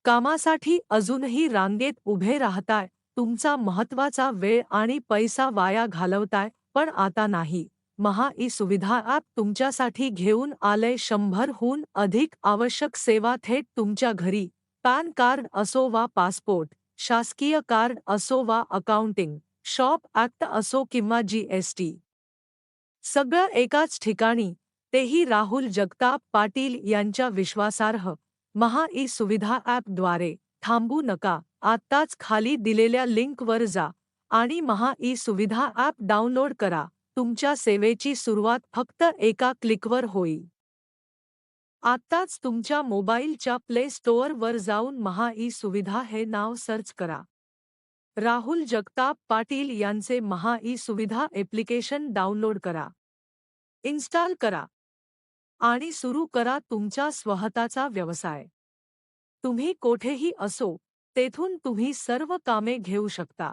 कामासाठी अजूनही रांगेत उभे राहताय, तुमचा महत्त्वाचा वेळ आणि पैसा वाया घालवताय, पण आता नाही. महा ई सुविधा ॲप तुमच्यासाठी घेऊन आलंय 100हून अधिक आवश्यक सेवा थेट तुमच्या घरी. पॅन कार्ड असो वा पासपोर्ट, शासकीय कार्ड असो वा अकाउंटिंग, शॉप ॲक्ट असो किंवा जी सगळं एकाच ठिकाणी, तेही राहुल जगताप पाटील यांच्या विश्वासार्ह महा ई सुविधा ॲपद्वारे. थांबू नका, आत्ताच खाली दिलेल्या लिंकवर जा आणि महा ई सुविधा ॲप डाउनलोड करा. तुमच्या सेवेची सुरुवात फक्त एका क्लिकवर होईल. आत्ताच तुमच्या मोबाईलच्या प्ले स्टोअरवर जाऊन महा ई सुविधा हे नाव सर्च करा. राहुल जगताप पाटील यांचे महा ई सुविधा ॲप्लिकेशन डाउनलोड करा. इन्स्टॉल करा आणि सुरू करा तुमचा स्वतःचा व्यवसाय. तुम्ही कोठेही असो, तेथून तुम्ही सर्व कामे घेऊ शकता.